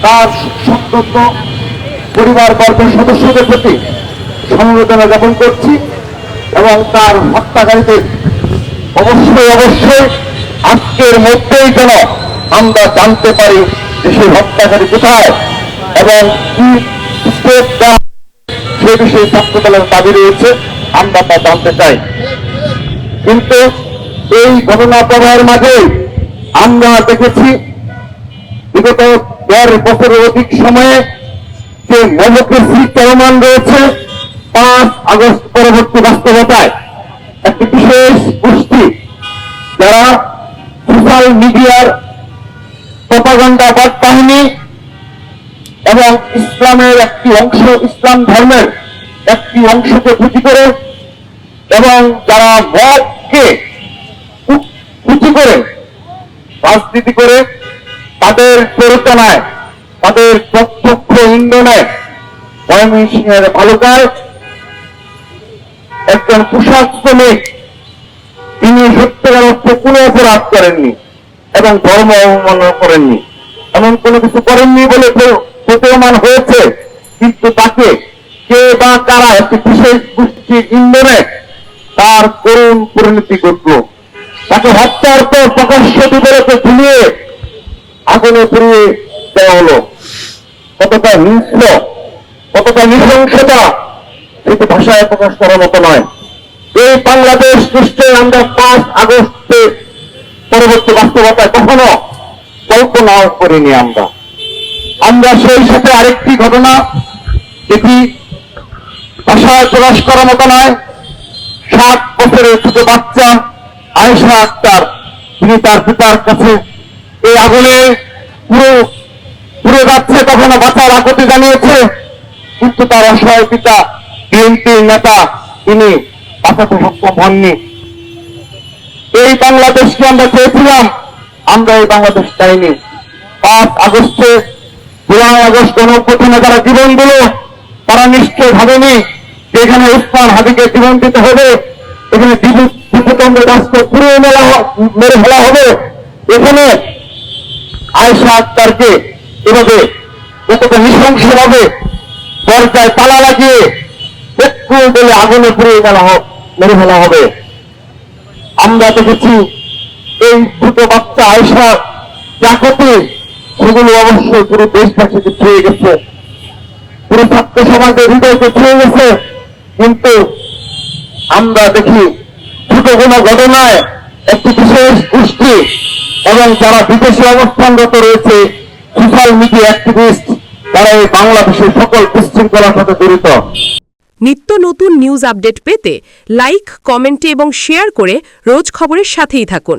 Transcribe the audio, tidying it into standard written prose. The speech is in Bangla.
তার সন্তত পরিবারবর্গের সদস্যদের প্রতি সমবেদনা জ্ঞাপন করছি এবং তার হত্যাকারীদের অবশ্যই আজকের মধ্যেই যেন আমরা জানতে পারি যে সেই হত্যাকারী কোথায় এবং কি স্টেপ সে বিষয়ে ছাত্র দলের দাবি রয়েছে, আমরা তা জানতে চাই। কিন্তু এই ঘটনা প্রবাহের মাঝে আমরা দেখেছি বিগত ১.৫ বছরের অধিক সময়ে যে ডেমোক্রেসি চলমান রয়েছে ৫ আগস্ট পরবর্তী বাস্তবতায় একটি বিশেষ গোষ্ঠী যারা সোশ্যাল মিডিয়ার প্রপাগান্ডা বাহিনী এবং ইসলামের একটি অংশ, ইসলাম ধর্মের একটি অংশকে পুঁজি করে এবং যারা মতকে পুঁজি করে রাজনীতি করে তাদের প্ররোচনায়, তাদের প্রত্যক্ষ ইন্ধনে ময়মনসিংহের বালুকায় একজন পোশাক শ্রমিক, তিনি সত্যিকার অর্থে কোনো অপরাধ করেননি এবং ধর্ম অবমাননা করেননি, এমন কোনো কিছু করেননি বলে প্রতীয়মান হয়েছে। কিন্তু তাকে কে বা কারা একটি বিশেষ গোষ্ঠীর ইন্ধনে তার করুণ পরিণতি ঘটল। তাকে হত্যার পর প্রকাশ্য দিবসে ঝুলিয়ে আগুনে পুড়িয়ে দেওয়া হলো। কতটা হিংস্র, কতটা নৃশংসতা সেটি ভাষায় প্রকাশ করার মতো নয়। এই বাংলাদেশ নিশ্চয়ই আমরা ৫ আগস্টে পরবর্তী বাস্তবতায় কখনো কল্পনাও করিনি। আমরা সেই সাথে আরেকটি ঘটনা যেটি ভাষায় প্রকাশ করার মতো নয়। ৭ বছরের ছোট বাচ্চা আয়েশা আক্তার, তিনি তার পিতার কাছে এই আগুনে পুড়ে যাচ্ছে তখনও বাঁচার আকুতি জানিয়েছে, কিন্তু তার অসহায় পিতা বিএনপির নেতা তিনি বাঁচাতে সক্ষম হননি। এই বাংলাদেশকে আমরা চেয়েছিলাম, আমরা এই বাংলাদেশ চাইনি। ৫ আগস্টে ১৫ আগস্ট গণঅভ্যুত্থানে যারা জীবন দিল তারা নিশ্চয় ভাবেনি যে এখানে উসমান হাদিকে জীবন দিতে হবে, এখানে দীপচন্দ্র দাসকে পুড়িয়ে মেরে ফেলা হবে, এখানে আয়েশা আক্তারকে এভাবে কতটা নৃশংসভাবে দরজায় তালা লাগিয়ে একটু বলে আগুনে পুড়িয়ে মেরে ফেলা হবে। আমরা দেখেছি এই ছোট বাচ্চা আয়েশা জাকতে সেগুলো অবশ্যই পুরো দেশবাসীকে ছুঁয়ে গেছে, পুরো ছাত্র সমাজের হৃদয়কে ছুঁয়ে গেছে। কিন্তু আমরা দেখি ছোট কোনো ঘটনায় একটি বিশেষ গোষ্ঠী এবং যারা বিদেশে অবস্থানরত রয়েছে সোশ্যাল মিডিয়া অ্যাক্টিভিস্ট, তারা এই বাংলাদেশের সকল বিশৃঙ্খলার সাথে জড়িত। নিত্য নতুন নিউজ আপডেট পেতে লাইক, কমেন্টে এবং শেয়ার করে রোজ খবরের সাথেই থাকুন।